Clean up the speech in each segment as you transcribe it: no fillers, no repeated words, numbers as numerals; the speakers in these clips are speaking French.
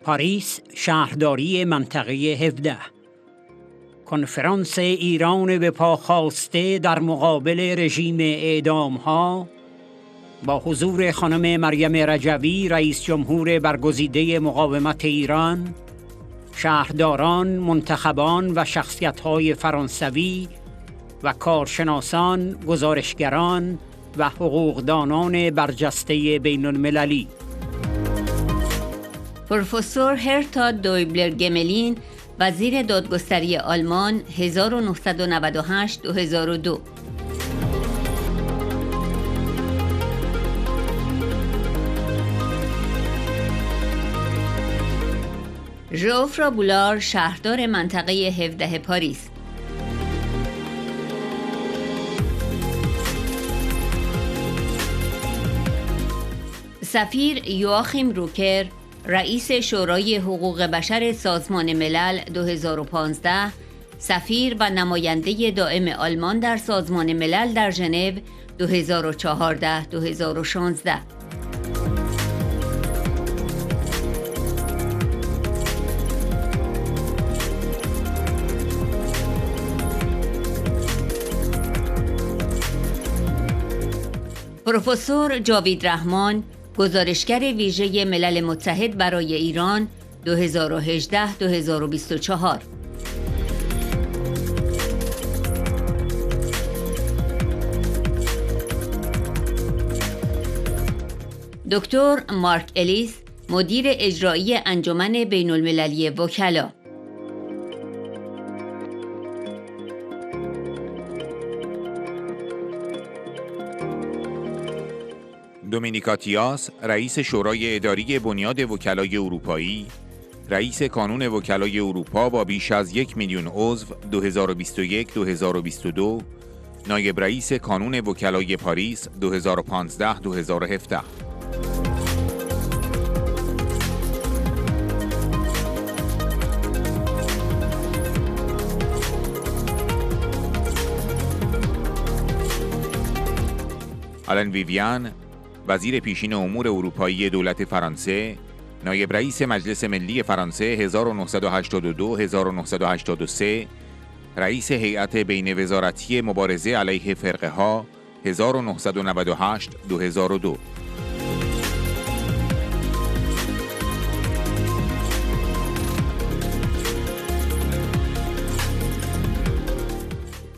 پاریس، شهرداری منطقه 17. کنفرانس ایران به پا خواسته در مقابل رژیم اعدام‌ها با حضور خانم مریم رجوی، رئیس جمهور برگزیده مقاومت ایران، شهرداران، منتخبان و شخصیت‌های فرانسوی و کارشناسان، گزارشگران و حقوقدانان برجسته بین‌المللی. پروفسور هرتا دویبلر گملین، وزیر دادگستری آلمان 1998-2002. ژوفرا بولار، شهردار منطقه 17 پاریس. سفیر یواخیم روکر، رئیس شورای حقوق بشر سازمان ملل 2015، سفیر و نماینده دائم آلمان در سازمان ملل در ژنو 2014-2016. پروفسور جاوید رحمان، گزارشگر ویژه ملل متحد برای ایران 2018-2024. دکتر مارک الیس، مدیر اجرایی انجمن بین‌المللی وکلا. دومینیکا تیاس، رئیس شورای اداری بنیاد وکلای اروپایی، رئیس کانون وکلای اروپا با بیش از 1 میلیون عضو 2021-2022، نایب رئیس کانون وکلای پاریس 2015-2017. آلن ویویان، وزیر پیشین امور اروپایی دولت فرانسه، نایب رئیس مجلس ملی فرانسه 1982-1983، رئیس هیئت بین وزارتی مبارزه علیه فرقه ها 1998-2002.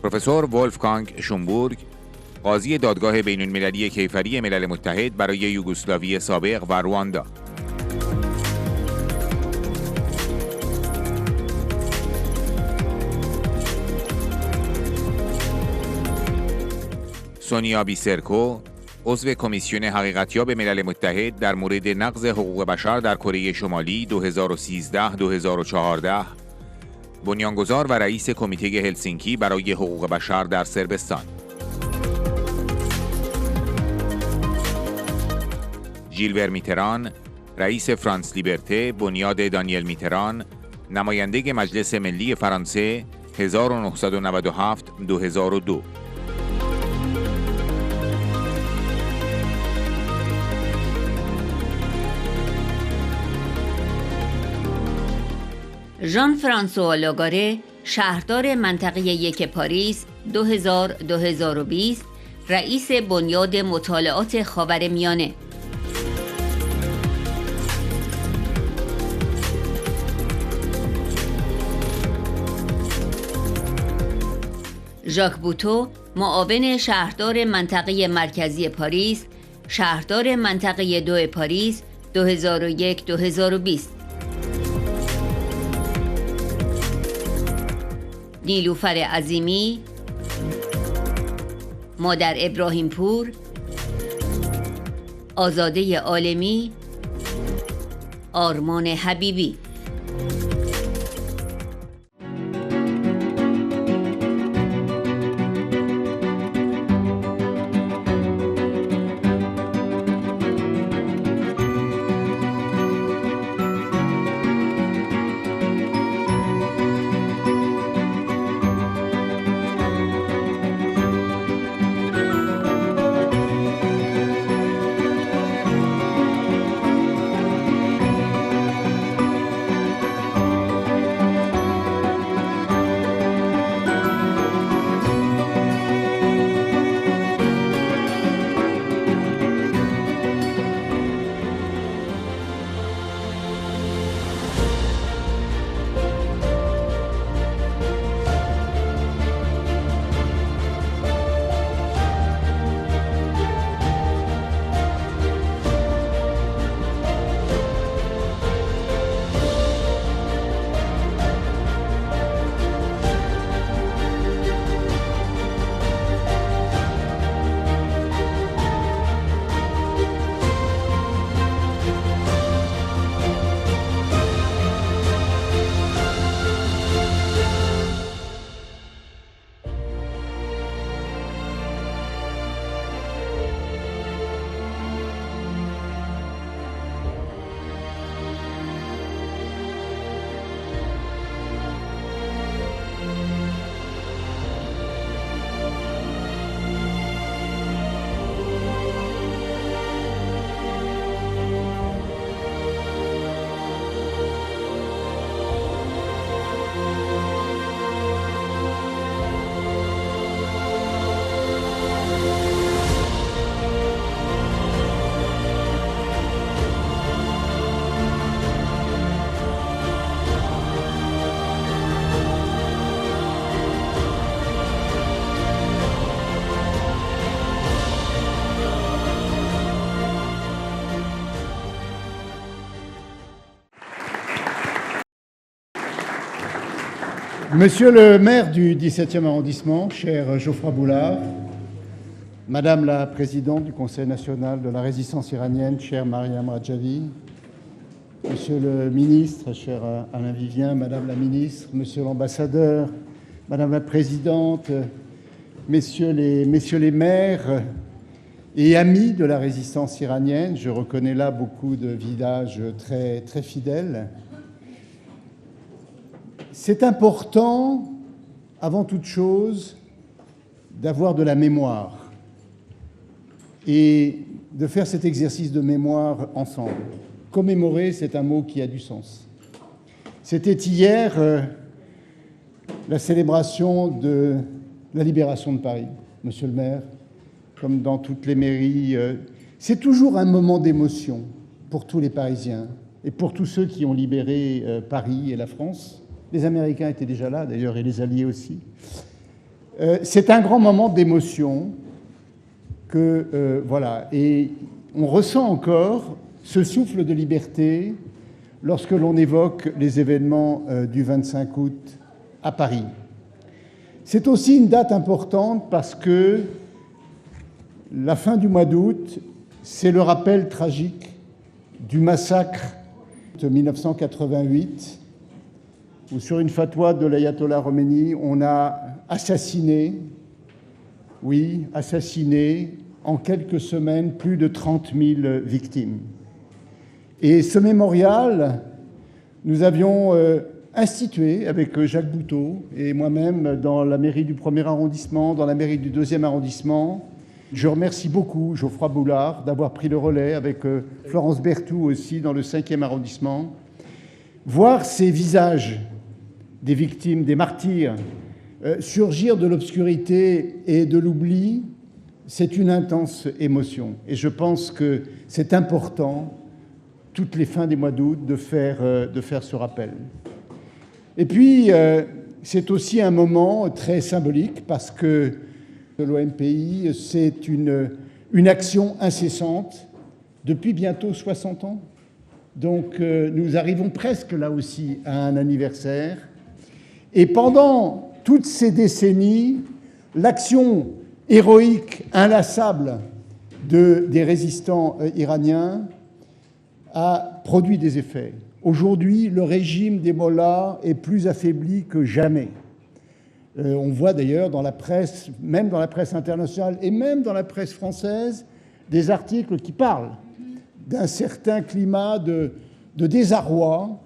پروفسور ولفگانگ شومبورگ، قاضی دادگاه بین‌المللی کیفری ملل متحد برای یوگسلاوی سابق و رواندا. سونیا بیسرکو، عضو کمیسیون حقیقتیاب ملل متحد در مورد نقض حقوق بشر در کره شمالی 2013-2014، بنیانگذار و رئیس کمیته هلسینکی برای حقوق بشر در صربستان. ژیلبر میتران، رئیس فرانس لیبرته، بنیاد دانیل میتران، نماینده مجلس ملی فرانسه 1997-2002. ژان فرانسوا لاگاره، شهردار منطقه 1 پاریس 2000-2020، رئیس بنیاد مطالعات خاورمیانه. ژاک بوتو، معاون شهردار منطقه مرکزی پاریس، شهردار منطقه 2 پاریس 2001-2020. نیلوفر عظیمی، مادر ابراهیم پور، آزاده عالمی، آرمان حبیبی. Monsieur le maire du 17e arrondissement, cher Geoffroy Boulard, Madame la présidente du Conseil national de la résistance iranienne, chère Mariam Rajavi, Monsieur le ministre, cher Alain Vivien, Madame la ministre, Monsieur l'ambassadeur, Madame la présidente, messieurs les maires et amis de la résistance iranienne, je reconnais là beaucoup de visages très, très fidèles. C'est important, avant toute chose, d'avoir de la mémoire et de faire cet exercice de mémoire ensemble. Commémorer, c'est un mot qui a du sens. C'était hier la célébration de la libération de Paris, monsieur le maire, comme dans toutes les mairies. C'est toujours un moment d'émotion pour tous les Parisiens et pour tous ceux qui ont libéré Paris et la France. Les Américains étaient déjà là, d'ailleurs, et les Alliés aussi. C'est un grand moment d'émotion voilà. Et on ressent encore ce souffle de liberté lorsque l'on évoque les événements du 25 août à Paris. C'est aussi une date importante parce que la fin du mois d'août, c'est le rappel tragique du massacre de 1988, où sur une fatwa de l'ayatollah Khomeini, on a assassiné en quelques semaines plus de 30 000 victimes. Et ce mémorial, nous avions institué avec Jacques Bouteau et moi-même dans la mairie du 1er arrondissement, dans la mairie du 2e arrondissement. Je remercie beaucoup Geoffroy Boulard d'avoir pris le relais avec Florence Berthoud aussi dans le 5e arrondissement. Voir ces visages des victimes, des martyrs, surgir de l'obscurité et de l'oubli, c'est une intense émotion. Et je pense que c'est important, toutes les fins des mois d'août, de faire ce rappel. Et puis, c'est aussi un moment très symbolique parce que l'OMPI, c'est une action incessante depuis bientôt 60 ans. Donc, nous arrivons presque là aussi à un anniversaire. Et pendant toutes ces décennies, l'action héroïque, inlassable des résistants iraniens a produit des effets. Aujourd'hui, le régime des mollahs est plus affaibli que jamais. On voit d'ailleurs dans la presse, même dans la presse internationale et même dans la presse française, des articles qui parlent d'un certain climat de désarroi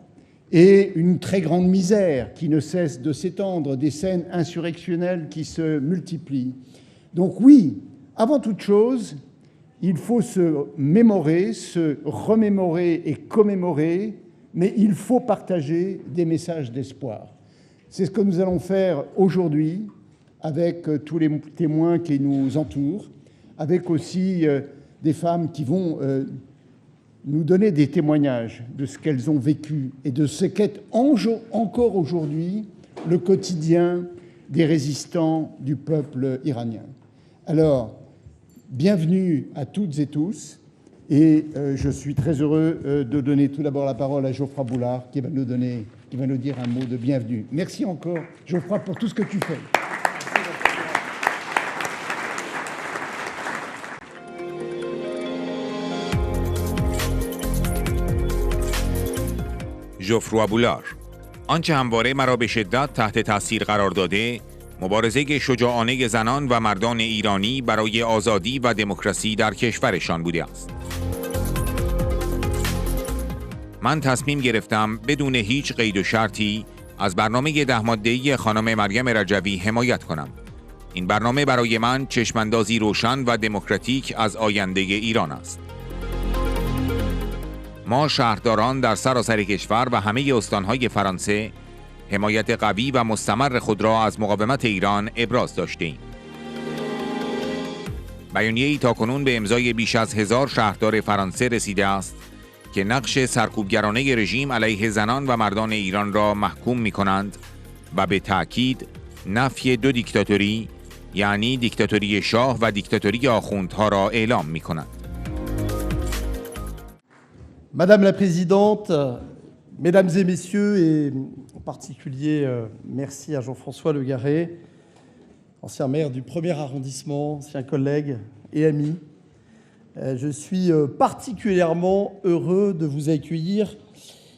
et une très grande misère qui ne cesse de s'étendre, des scènes insurrectionnelles qui se multiplient. Donc oui, avant toute chose, il faut se mémorer, se remémorer et commémorer, mais il faut partager des messages d'espoir. C'est ce que nous allons faire aujourd'hui avec tous les témoins qui nous entourent, avec aussi des femmes qui vont nous donner des témoignages de ce qu'elles ont vécu et de ce qu'est encore aujourd'hui le quotidien des résistants du peuple iranien. Alors, bienvenue à toutes et tous, et je suis très heureux de donner tout d'abord la parole à Geoffroy Boulard qui va nous dire un mot de bienvenue. Merci encore, Geoffroy, pour tout ce que tu fais. ژوفروا بولار آنچه همواره مرا به شدت تحت تاثیر قرار داده مبارزه شجاعانه زنان و مردان ایرانی برای آزادی و دموکراسی در کشورشان بوده است. من تصمیم گرفتم بدون هیچ قید و شرطی از برنامه 10 ماده‌ای خانم مریم رجوی حمایت کنم. این برنامه برای من چشماندازی روشن و دموکراتیک از آینده ایران است. ما شهرداران در سراسر کشور و همه استانهای فرانسه حمایت قوی و مستمر خود را از مقاومت ایران ابراز داشتیم. بیانیه‌ای تاکنون به امضای بیش از 1000 شهردار فرانسه رسیده است که نقش سرکوبگرانه رژیم علیه زنان و مردان ایران را محکوم می‌کنند و به تأکید نفی 2 دیکتاتوری یعنی دیکتاتوری شاه و دیکتاتوری آخوندها را اعلام می‌کنند. Madame la Présidente, Mesdames et messieurs, et en particulier merci à Jean-François Le Garret, ancien maire du 1er arrondissement, ancien collègue et ami. Je suis particulièrement heureux de vous accueillir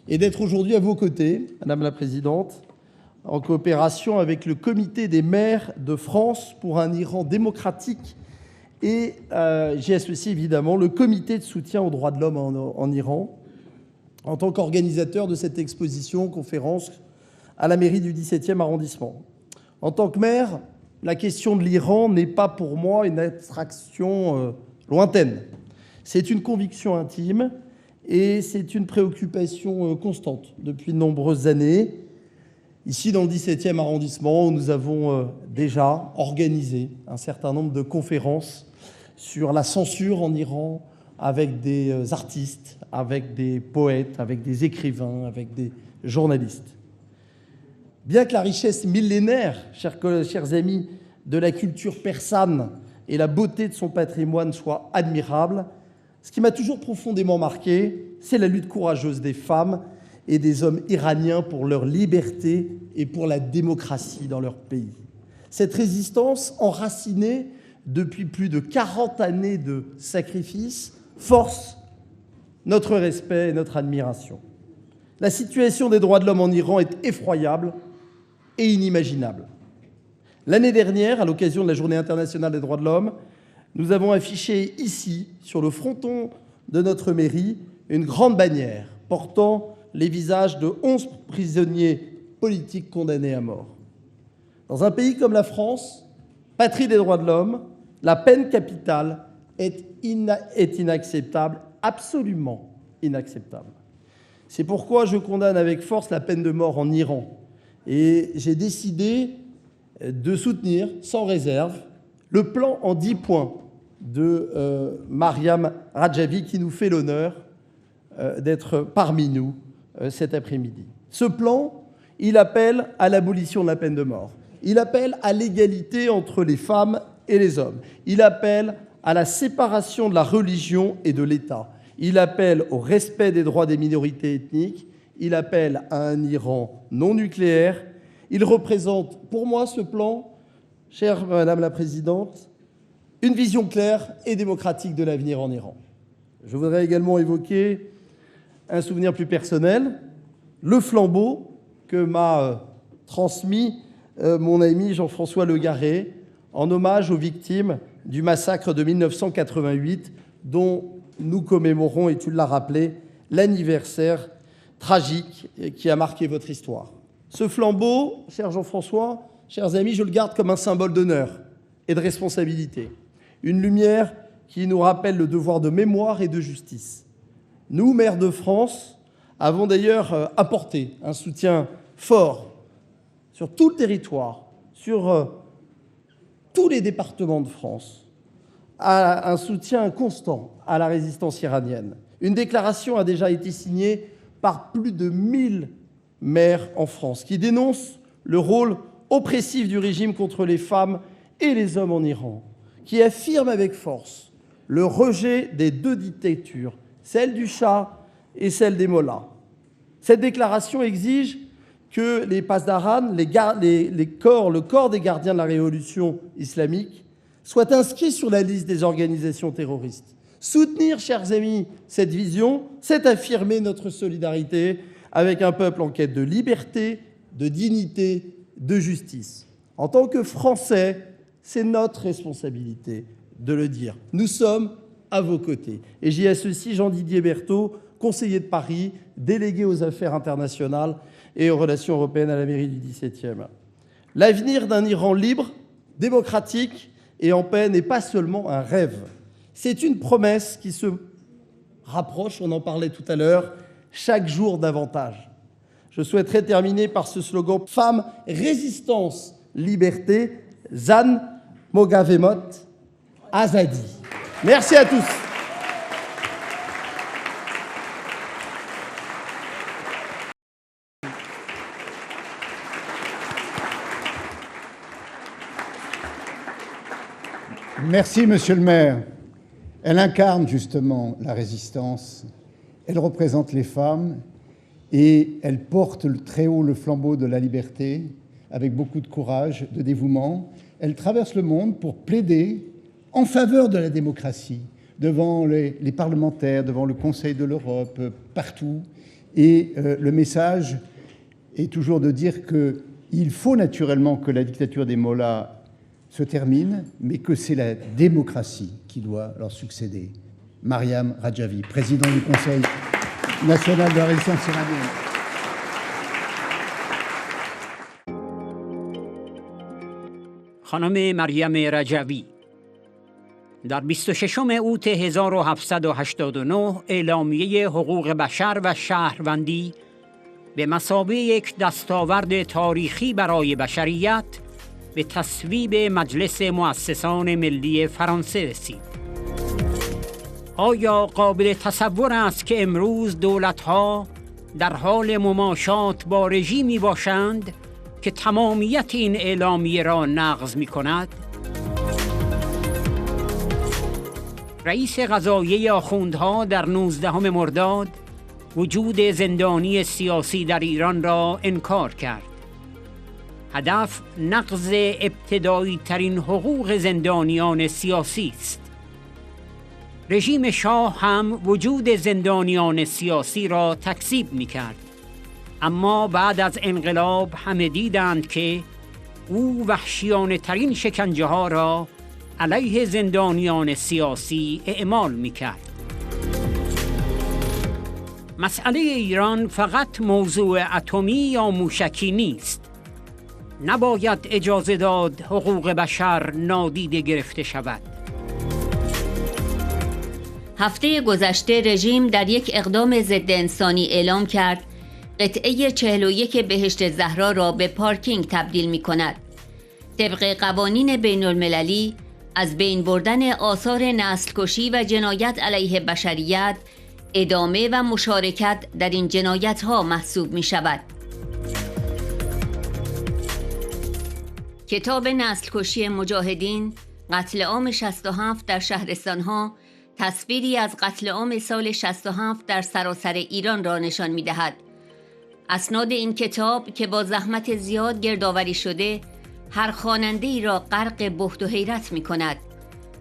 et d'être aujourd'hui à vos côtés, Madame la Présidente, en coopération avec le Comité des maires de France pour un Iran démocratique et j'y associe évidemment le Comité de soutien aux droits de l'homme en Iran, en tant qu'organisateur de cette exposition, conférence à la mairie du 17e arrondissement. En tant que maire, la question de l'Iran n'est pas pour moi une abstraction lointaine. C'est une conviction intime et c'est une préoccupation constante depuis de nombreuses années. Ici, dans le 17e arrondissement, où nous avons déjà organisé un certain nombre de conférences sur la censure en Iran, avec des artistes, avec des poètes, avec des écrivains, avec des journalistes. Bien que la richesse millénaire, chers amis, de la culture persane et la beauté de son patrimoine soient admirables, ce qui m'a toujours profondément marqué, c'est la lutte courageuse des femmes et des hommes iraniens pour leur liberté et pour la démocratie dans leur pays. Cette résistance, enracinée depuis plus de 40 années de sacrifices, force notre respect et notre admiration. La situation des droits de l'homme en Iran est effroyable et inimaginable. L'année dernière, à l'occasion de la Journée internationale des droits de l'homme, nous avons affiché ici, sur le fronton de notre mairie, une grande bannière portant les visages de 11 prisonniers politiques condamnés à mort. Dans un pays comme la France, patrie des droits de l'homme, la peine capitale est inacceptable, absolument inacceptable. C'est pourquoi je condamne avec force la peine de mort en Iran. Et j'ai décidé de soutenir sans réserve le plan en 10 points de Mariam Rajavi, qui nous fait l'honneur d'être parmi nous cet après-midi. Ce plan, il appelle à l'abolition de la peine de mort. Il appelle à l'égalité entre les femmes et les hommes. Il appelle à la séparation de la religion et de l'État. Il appelle au respect des droits des minorités ethniques. Il appelle à un Iran non nucléaire. Il représente, pour moi, ce plan, chère Madame la Présidente, une vision claire et démocratique de l'avenir en Iran. Je voudrais également évoquer un souvenir plus personnel, le flambeau que m'a transmis mon ami Jean-François Le Garret en hommage aux victimes du massacre de 1988 dont nous commémorons, et tu l'as rappelé, l'anniversaire tragique qui a marqué votre histoire. Ce flambeau, cher Jean-François, chers amis, je le garde comme un symbole d'honneur et de responsabilité. Une lumière qui nous rappelle le devoir de mémoire et de justice. Nous, maires de France, avons d'ailleurs apporté un soutien fort sur tout le territoire, sur tous les départements de France, à un soutien constant à la résistance iranienne. Une déclaration a déjà été signée par plus de 1000 maires en France, qui dénonce le rôle oppressif du régime contre les femmes et les hommes en Iran, qui affirme avec force le rejet des deux dictatures, celle du Shah et celle des mollahs. Cette déclaration exige que les pasdaran, le corps des gardiens de la révolution islamique, soient inscrits sur la liste des organisations terroristes. Soutenir, chers amis, cette vision, c'est affirmer notre solidarité avec un peuple en quête de liberté, de dignité, de justice. En tant que Français, c'est notre responsabilité de le dire. Nous sommes à vos côtés. Et j'y associe Jean-Didier Berthaud, conseiller de Paris, délégué aux affaires internationales et aux relations européennes à la mairie du 17e. L'avenir d'un Iran libre, démocratique et en paix n'est pas seulement un rêve. C'est une promesse qui se rapproche, on en parlait tout à l'heure, chaque jour davantage. Je souhaiterais terminer par ce slogan « Femmes, résistance, liberté, Zan Mogavemot Azadi ». Merci à tous. Merci, Monsieur le maire. Elle incarne justement la résistance, elle représente les femmes et elle porte très haut le flambeau de la liberté, avec beaucoup de courage, de dévouement. Elle traverse le monde pour plaider en faveur de la démocratie, devant les parlementaires, devant le Conseil de l'Europe, partout. Et le message est toujours de dire qu'il faut naturellement que la dictature des mollahs se termine, mais que c'est la démocratie qui doit leur succéder. Mariam Rajavi, président du Conseil national de la résistance iranienne. خانم مریم رجوی در 26 اوت 1789 اعلامیه حقوق بشر و شهروندی به مثابه یک دستاورد تاریخی برای بشریت به تصویب مجلس مؤسسان ملی فرانسه رسید. آیا قابل تصور است که امروز دولت‌ها در حال مماشات با رژیمی باشند که تمامیت این اعلامیه را نقض می‌کند؟ رئیس قضاییه آخوندها در 19 مرداد وجود زندانی سیاسی در ایران را انکار کرد. هدف نقض ابتدایی ترین حقوق زندانیان سیاسی است. رژیم شاه هم وجود زندانیان سیاسی را تکذیب می‌کرد. اما بعد از انقلاب همه دیدند که او وحشیانه ترین شکنجه ها را علیه زندانیان سیاسی اعمال می‌کرد. مسئله ایران فقط موضوع اتمی یا موشکی نیست. نباید اجازه داد حقوق بشر نادیده گرفته شود. هفته گذشته رژیم در یک اقدام ضد انسانی اعلام کرد قطعه 41 بهشت زهرا را به پارکینگ تبدیل می کند. طبق قوانین بین المللی از بین بردن آثار نسل‌کشی و جنایت علیه بشریت ادامه و مشارکت در این جنایت ها محسوب می شود. کتاب نسل‌کشی مجاهدین، قتل عام 67 در شهرستان ها، تصویری از قتل عام سال 67 در سراسر ایران را نشان می دهد. اسناد این کتاب که با زحمت زیاد گردآوری شده، هر خواننده ای را غرق بهت و حیرت می کند،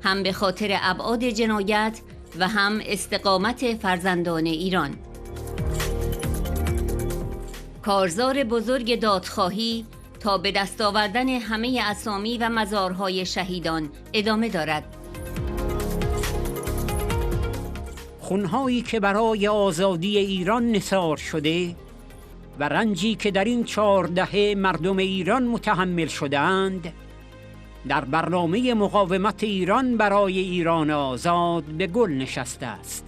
هم به خاطر ابعاد جنایت و هم استقامت فرزندان ایران. کارزار بزرگ دادخواهی تا به دست آوردن همه اسامی و مزارهای شهیدان ادامه دارد. خونهایی که برای آزادی ایران نثار شده و رنجی که در این 4 دهه مردم ایران متحمل شدند، در برنامه مقاومت ایران برای ایران آزاد به گل نشسته است.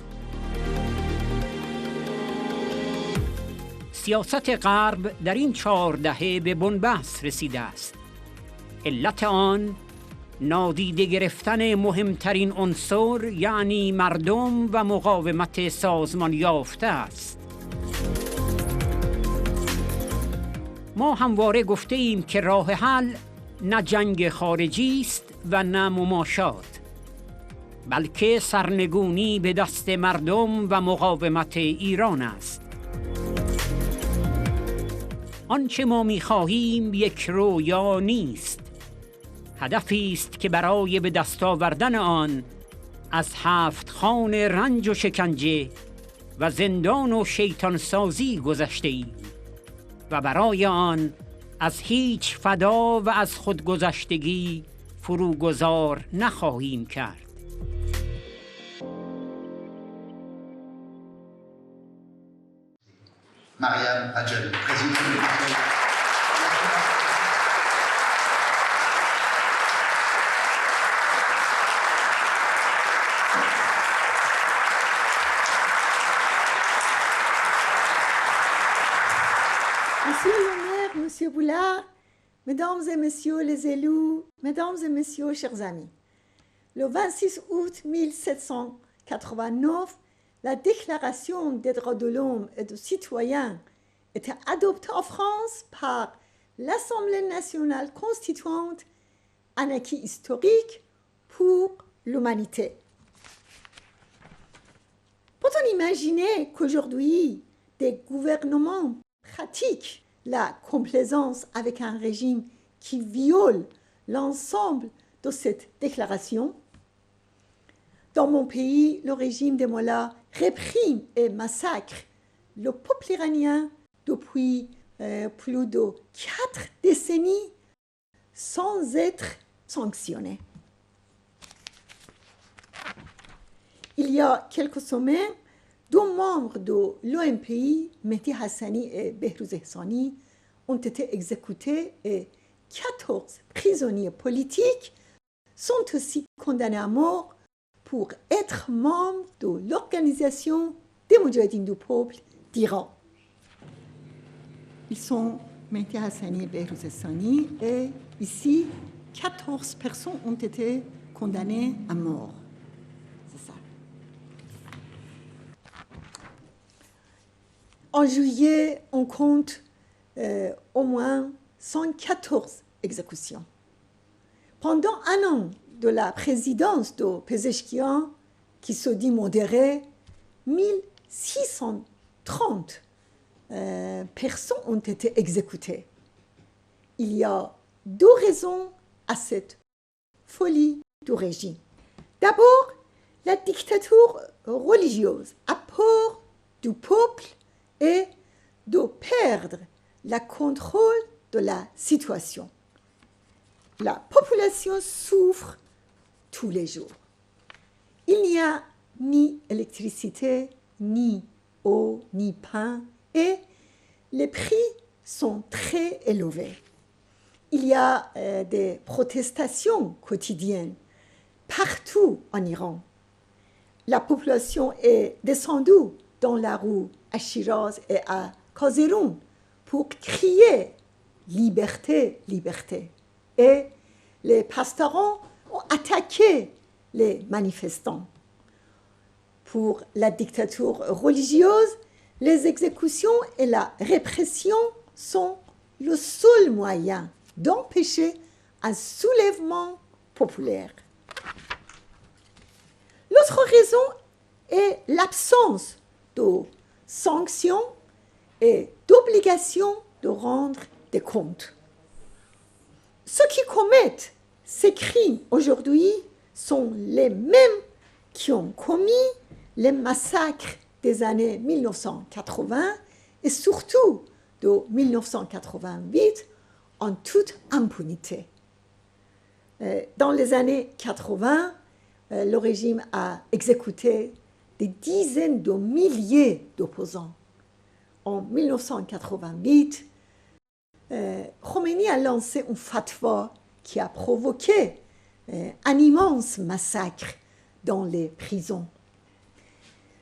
سیاست غرب در این 4 دهه به بنبست رسیده است. علت آن نادیده گرفتن مهمترین عنصر، یعنی مردم و مقاومت سازمان یافته است. ما همواره گفته ایم که راه حل نه جنگ خارجی است و نه مماشات، بلکه سرنگونی به دست مردم و مقاومت ایران است. آنچه ما می‌خواهیم یک رویا نیست، هدفی است که برای به دست آوردن آن از 7 خوان رنج و شکنجه و زندان و شیطان سازی گذشته ایم و برای آن از هیچ فدا و از خودگذشتگی فروگذار نخواهیم کرد. Mariam Rajavi, présidente du Conseil. Monsieur le maire, Monsieur Boulard, Mesdames et Messieurs les élus, Mesdames et Messieurs, chers amis, le 26 août 1789, la Déclaration des droits de l'homme et du citoyen était adoptée en France par l'Assemblée nationale constituante, un acquis historique pour l'humanité. Peut-on imaginer qu'aujourd'hui, des gouvernements pratiquent la complaisance avec un régime qui viole l'ensemble de cette déclaration. Dans mon pays, le régime des Mollahs réprime et massacre le peuple iranien depuis plus de 4 décennies sans être sanctionné. Il y a quelques semaines, 2 membres de l'OMPI, Mehdi Hassani et Behrouz Ehsani, ont été exécutés et 14 prisonniers politiques sont aussi condamnés à mort pour être membres de l'Organisation des Moudjahidines du peuple d'Iran. Ils sont Mehdi Hassani et Behrouz Ehsani et ici, 14 personnes ont été condamnées à mort. C'est ça. En juillet, on compte au moins 114 exécutions. Pendant un an de la présidence de Pezeshkian, qui se dit modéré, 1630 personnes ont été exécutées. Il y a 2 raisons à cette folie du régime. D'abord, la dictature religieuse a peur du peuple et de perdre le contrôle de la situation. La population souffre tous les jours. Il n'y a ni électricité, ni eau, ni pain, et les prix sont très élevés. Il y a des protestations quotidiennes partout en Iran. La population est descendue dans la rue à Shiraz et à Kazeroun pour crier « Liberté, liberté ». Et les pastoraux ont attaqué les manifestants. Pour la dictature religieuse, les exécutions et la répression sont le seul moyen d'empêcher un soulèvement populaire. L'autre raison est l'absence de sanctions et d'obligation de rendre des comptes. Ceux qui commettent ces crimes aujourd'hui sont les mêmes qui ont commis les massacres des années 1980 et surtout de 1988 en toute impunité. Dans les années 80, le régime a exécuté des dizaines de milliers d'opposants. En 1988, Khomeini a lancé un fatwa qui a provoqué un immense massacre dans les prisons.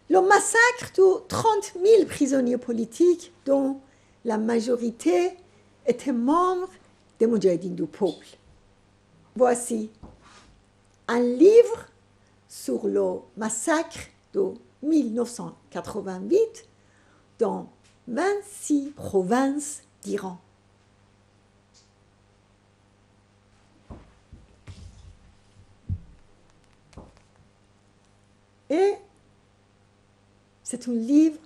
Le massacre de 30 000 prisonniers politiques, dont la majorité étaient membres des Moudjahidines du peuple. Voici un livre sur le massacre de 1988 dans 26 provinces d'Iran. Et c'est un livre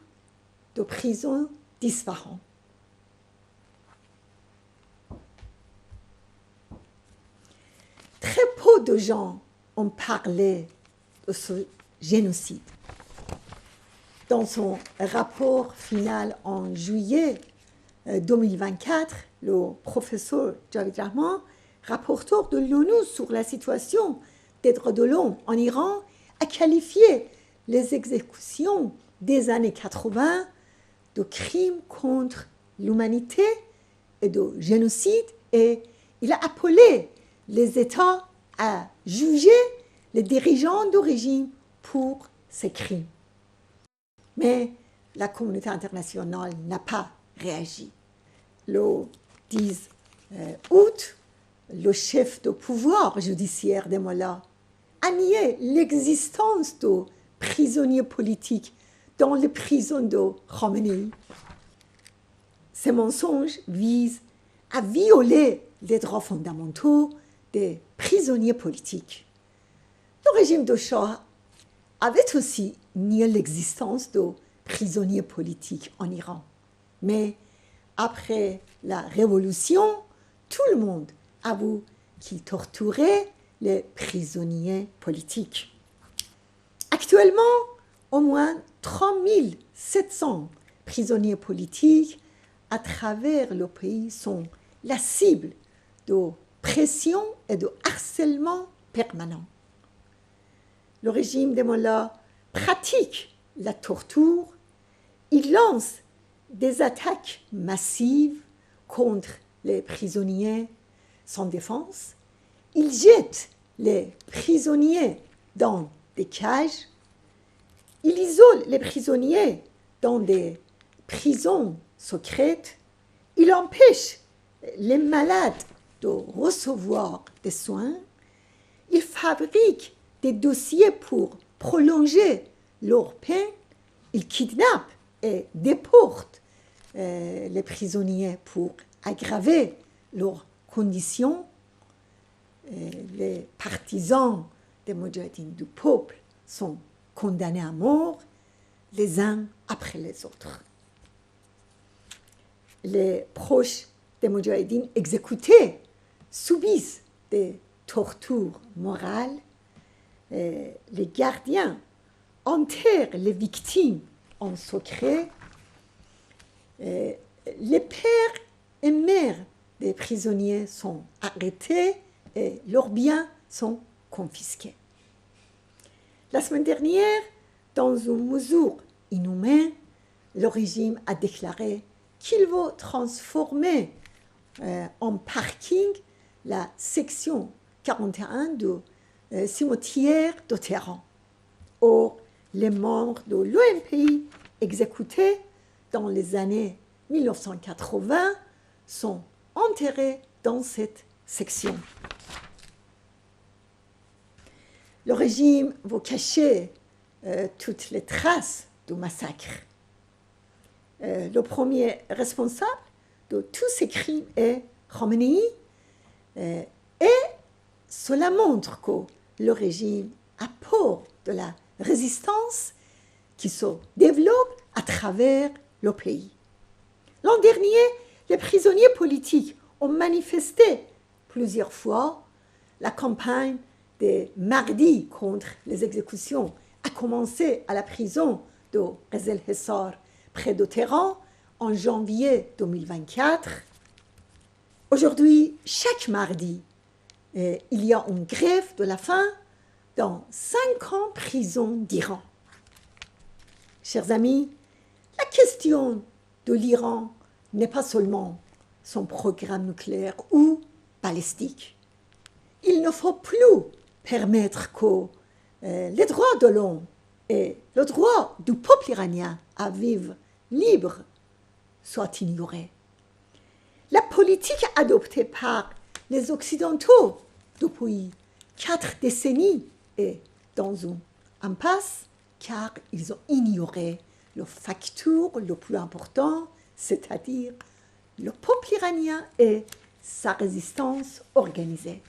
de prison d'Isfahan. Très peu de gens ont parlé de ce génocide. Dans son rapport final en juillet 2024, le professeur Javid Rahman, rapporteur de l'ONU sur la situation des droits de l'homme en Iran, a qualifié les exécutions des années 80 de crimes contre l'humanité et de génocide, et il a appelé les États à juger les dirigeants du régime pour ces crimes. Mais la communauté internationale n'a pas réagi. Le 10 août, le chef de pouvoir judiciaire des Mollahs a nié l'existence de prisonniers politiques dans les prisons de Khomeini. Ces mensonges visent à violer les droits fondamentaux des prisonniers politiques. Le régime de Shah avait aussi nié l'existence de prisonniers politiques en Iran. Mais après la révolution, tout le monde avoue qu'il torturait les prisonniers politiques. Actuellement, au moins 3700 prisonniers politiques à travers le pays sont la cible de pression et de harcèlement permanent. Le régime des mollahs pratique la torture, il lance des attaques massives contre les prisonniers sans défense, il jette les prisonniers dans des cages, il isole les prisonniers dans des prisons secrètes, il empêche les malades de recevoir des soins, il fabrique des dossiers pour prolonger leur peine, il kidnappe et déporte les prisonniers pour aggraver leurs conditions. Les partisans des Moudjahidines du peuple sont condamnés à mort les uns après les autres. Les proches des Moudjahidines exécutés subissent des tortures morales. Les gardiens enterrent les victimes en secret. Les pères et mères des prisonniers sont arrêtés et leurs biens sont confisqués. La semaine dernière, dans une mesure inhumaine, le régime a déclaré qu'il va transformer en parking la section 41 du cimetière de Téhéran. Or, les membres de l'OMPI exécutés dans les années 1980 sont enterrés dans cette section. Le régime veut cacher toutes les traces du massacre. Le premier responsable de tous ces crimes est Khomeini, et cela montre que le régime a peur de la résistance qui se développe à travers le pays. L'an dernier, les prisonniers politiques ont manifesté plusieurs fois. La campagne des mardis contre les exécutions a commencé à la prison de Rez El Hessar, près de Téhéran, en janvier 2024. Aujourd'hui, chaque mardi, il y a une grève de la faim dans 50 prisons d'Iran. Chers amis, la question de l'Iran n'est pas seulement son programme nucléaire ou balistique. Il ne faut plus permettre que les droits de l'homme et le droit du peuple iranien à vivre libre soient ignorés. La politique adoptée par les Occidentaux depuis 4 décennies est dans une impasse car ils ont ignoré le facteur le plus important, c'est-à-dire le peuple iranien et sa résistance organisée.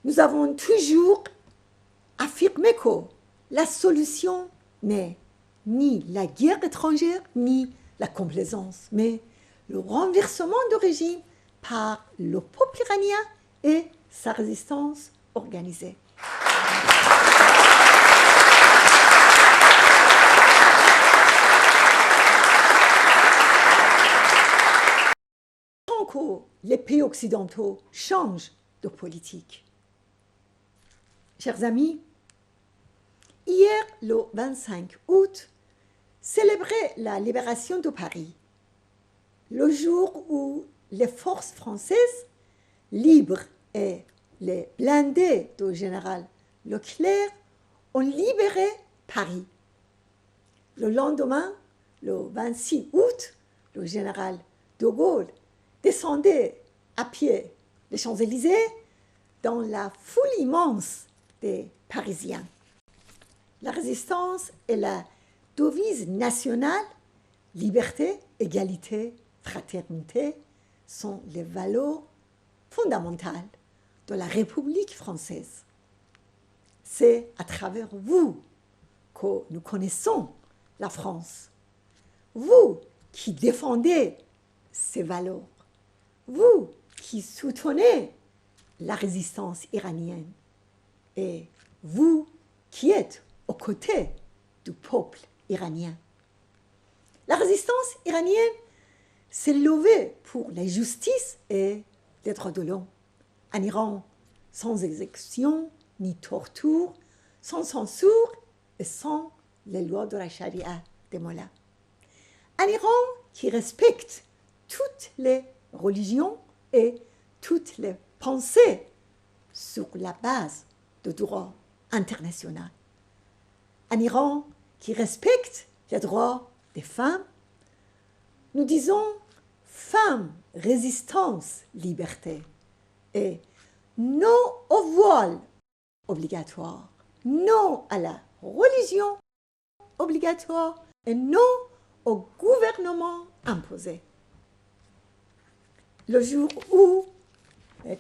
Nous avons toujours affirmé que la solution n'est ni la guerre étrangère, ni la complaisance, mais le renversement de régime par le peuple iranien et sa résistance organisée. Tant que les pays occidentaux changent de politique. Chers amis, hier, le 25 août, célébrait la libération de Paris, le jour où les forces françaises libres et les blindés du général Leclerc ont libéré Paris. Le lendemain, le 26 août, le général de Gaulle descendait à pied les Champs-Élysées dans la foule immense des Parisiens. La résistance est la devise nationale, liberté, égalité, fraternité sont les valeurs fondamentales de la République française. C'est à travers vous que nous connaissons la France, vous qui défendez ces valeurs, vous qui soutenez la résistance iranienne et vous qui êtes aux côtés du peuple iranien. La résistance iranienne s'est levée pour la justice et les droits de l'homme. Un Iran sans exécution ni torture, sans censure et sans les lois de la charia des mollahs. Un Iran qui respecte toutes les religions et toutes les pensées sur la base du droit international. Un Iran qui respecte les droits des femmes. Nous disons femmes, résistance, liberté. Et non au voile obligatoire, non à la religion obligatoire et non au gouvernement imposé. Le jour où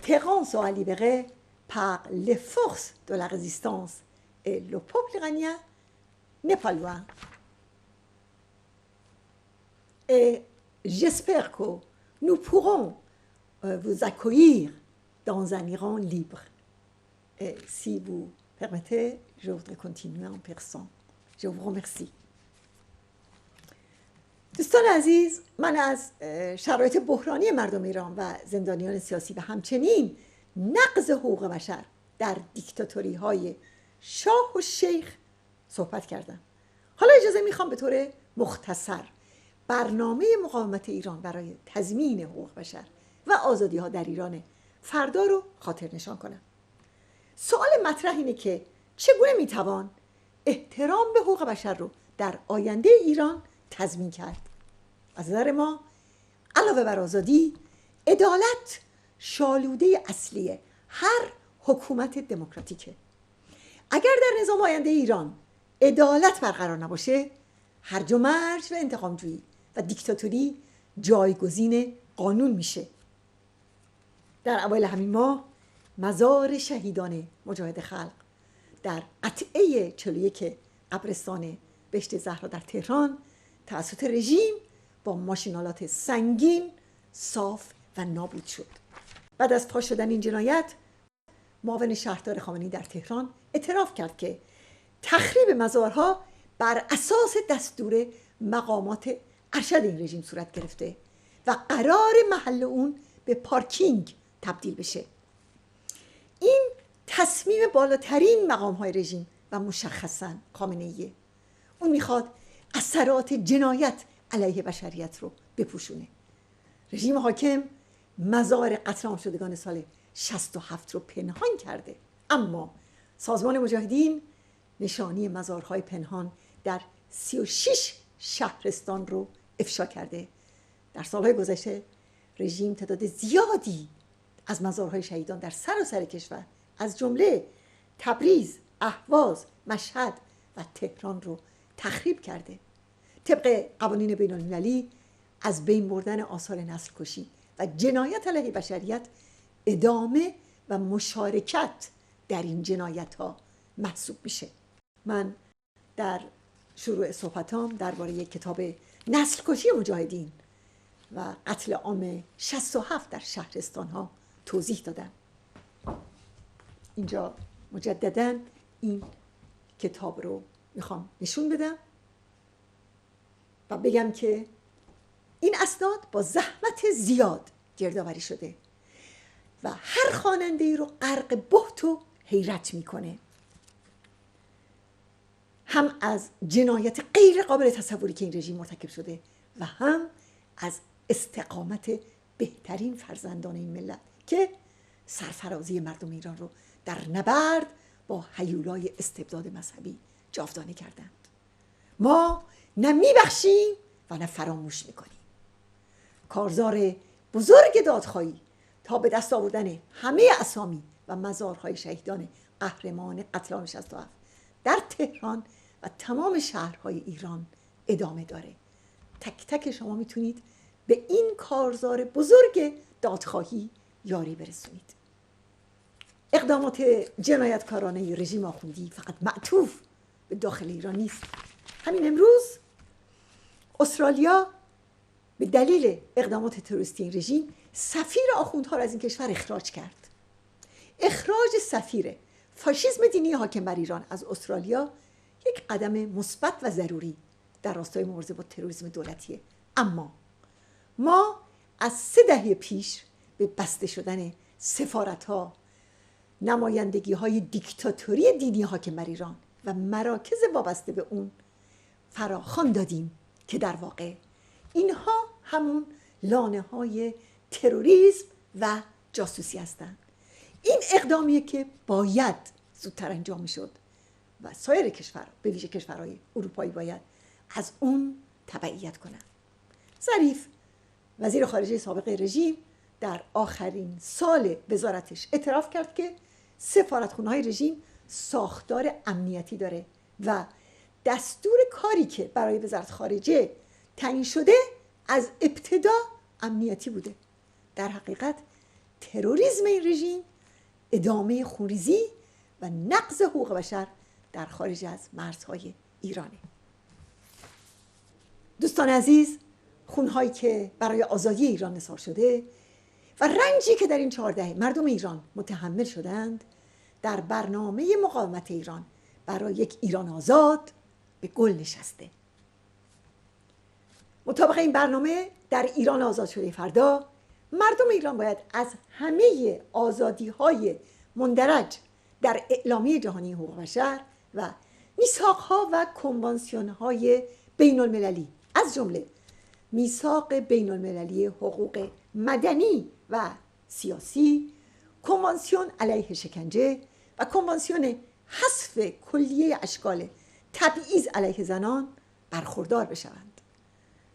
Téhéran sera libéré par les forces de la résistance et le peuple iranien n'est pas loin. Et j'espère que nous pourrons vous accueillir dans un Iran libre. Et si vous permettez, je voudrais continuer en persan. Je vous remercie. دوستان عزیز، من از شرایط بحرانی مردم ایران و زندانیان سیاسی و همچنین نقض حقوق بشر در دیکتاتوری های شاه و شیخ صحبت کردم. حالا اجازه میخوام به طور مختصر برنامه مقاومت ایران برای تضمین حقوق بشر و آزادی ها در ایران فردا رو خاطر نشان کنم. سوال مطرح اینه که چگونه میتوان احترام به حقوق بشر رو در آینده ایران تضمین کرد؟ از نظر ما علاوه بر آزادی، عدالت شالوده اصلی هر حکومت دموکراتیکه. اگر در نظام آینده ایران عدالت برقرار نباشه، هرج و مرج و انتقامجویی و دیکتاتوری جایگزین قانون میشه. در اوایل همین ماه مزار شهیدان مجاهد خلق در قطعه 41 قبرستان بهشت زهرا در تهران توسط رژیم با ماشینالات سنگین صاف و نابود شد. بعد از فاش شدن این جنایت، معاون شهردار خامنه‌ای در تهران اعتراف کرد که تخریب مزارها بر اساس دستور مقامات ارشد این رژیم صورت گرفته و قرار محل اون به پارکینگ تبدیل بشه. این تصمیم بالاترین مقام‌های رژیم و مشخصاً خامنه‌ایه. اون میخواد اثرات جنایت علیه بشریت رو بپوشونه. رژیم حاکم مزار قتل عام شدگان سال 67 رو پنهان کرده، اما سازمان مجاهدین نشانی مزارهای پنهان در 36 شهرستان رو افشا کرده. در سالهای گذشته رژیم تعداد زیادی از مزارهای شهیدان در سراسر کشور از جمله تبریز، اهواز، مشهد و تهران رو تخریب کرده. طبق قوانین بین المللی از بین بردن آثار نسل کشی و جنایت علیه بشریت ادامه و مشارکت در این جنایت ها محسوب میشه. من در شروع صحبتام درباره کتاب نسل کشی مجاهدین و قتل عام 67 در شهرستان ها توضیح دادم. اینجا مجدداً این کتاب رو میخوام نشون بدم و بگم که این اسناد با زحمت زیاد گردآوری شده و هر خواننده‌ای رو غرق بهت و حیرت میکنه، هم از جنایت غیر قابل تصوری که این رژیم مرتکب شده و هم از استقامت بهترین فرزندان این ملت که سرفرازی مردم ایران رو در نبرد با هیولای استبداد مذهبی جاودانه کردند. ما نه میبخشیم و نه فراموش میکنیم. کارزار بزرگ دادخواهی تا به دست آوردن همه اسامی و مزارهای شهیدان قهرمان قتل عام 67 در تهران و تمام شهرهای ایران ادامه داره. تک تک شما میتونید به این کارزار بزرگ دادخواهی یاری برسونید. اقدامات جنایتکارانه رژیم آخوندی فقط معطوف به داخل ایران نیست. همین امروز استرالیا به دلیل اقدامات تروریستی این رژیم سفیر آخوندها را از این کشور اخراج کرد. اخراج سفیر فاشیسم دینی حاکم بر ایران از استرالیا یک قدم مثبت و ضروری در راستای مبارزه با تروریسم دولتیه. اما ما از 3 دهه پیش به بسته شدن سفارت‌ها، نمایندگی‌های دیکتاتوری دینی حاکم بر ایران و مراکز وابسته به اون فراخوان دادیم که در واقع اینها همون لانه‌های تروریسم و جاسوسی هستند. این اقدامیه که باید زودتر انجام می‌شد و سایر کشورها، به ویژه کشورهای اروپایی، باید از اون تبعیت کنند. ظریف وزیر خارجه سابق رژیم در آخرین سال وزارتش اعتراف کرد که سفارتخونه‌های رژیم ساختار امنیتی داره و دستور کاری که برای وزارت خارجه تعیین شده از ابتدا امنیتی بوده. در حقیقت تروریسم این رژیم ادامه خونریزی و نقض حقوق بشر در خارج از مرزهای ایرانه. دوستان عزیز، خونهایی که برای آزادی ایران نثار شده و رنجی که در این 4 دهه مردم ایران متحمل شدند در برنامه مقاومت ایران برای یک ایران آزاد به گل نشسته. مطابق این برنامه در ایران آزاد شده فردا مردم ایران باید از همه آزادی‌های مندرج در اعلامیه جهانی حقوق بشر و میثاق‌ها و کنوانسیون‌های بین‌المللی از جمله میثاق بین‌المللی حقوق مدنی و سیاسی، کنوانسیون علیه شکنجه و کنوانسیون حذف کلیه اشکال تبعیض علیه زنان برخوردار بشوند.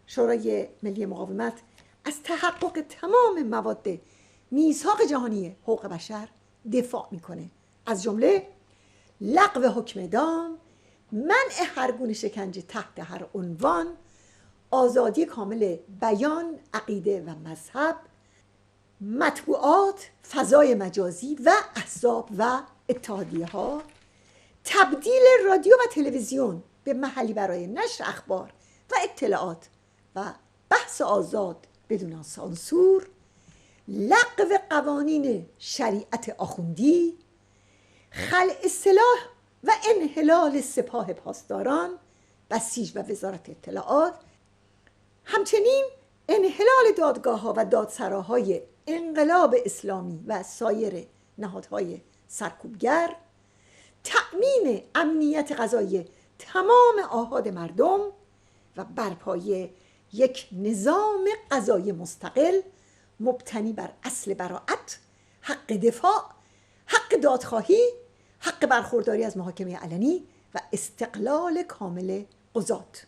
شورای ملی مقاومت از تحقق تمام مواد میثاق جهانی حقوق بشر دفاع میکنه، از جمله لغو حکم اعدام، منع هر گونه شکنجه تحت هر عنوان، آزادی کامل بیان، عقیده و مذهب، مطبوعات، فضای مجازی و احزاب و اتحادیه‌ها، تبدیل رادیو و تلویزیون به محلی برای نشر اخبار و اطلاعات و بحث آزاد بدون سانسور، لغو قوانین شریعت آخوندی، خلع سلاح و انحلال سپاه پاسداران، بسیج و وزارت اطلاعات، همچنین انحلال دادگاه‌ها و دادسراهای انقلاب اسلامی و سایر نهادهای سرکوبگر، تأمین امنیت غذایی تمام آحاد مردم و برپای یک نظام غذایی مستقل مبتنی بر اصل براءت، حق دفاع، حق دادخواهی، حق برخورداری از محاکمه علنی و استقلال کامل قضات.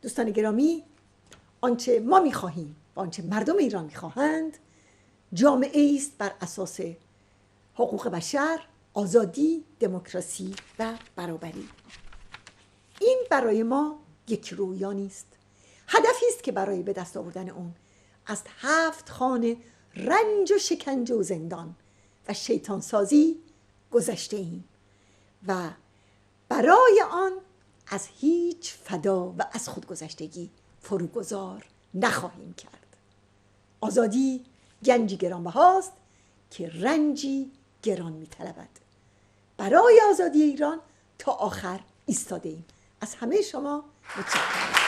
دوستان گرامی، آنچه ما می‌خواهیم و آنچه مردم ایران می‌خواهند جامعه‌ای است بر اساس حقوق بشر، آزادی، دموکراسی و برابری. این برای ما یک رویا نیست، هدفی است که برای به دست آوردن اون از 7 خانه رنج و شکنجه و زندان و شیطان سازی گذشته ایم و برای آن از هیچ فدا و از خودگذشتگی فروگذار نخواهیم کرد. آزادی گنجی گرانبهاست که رنجی گران می‌طلبد. برای آزادی ایران تا آخر ایستاده ایم. از همه شما متشکرم.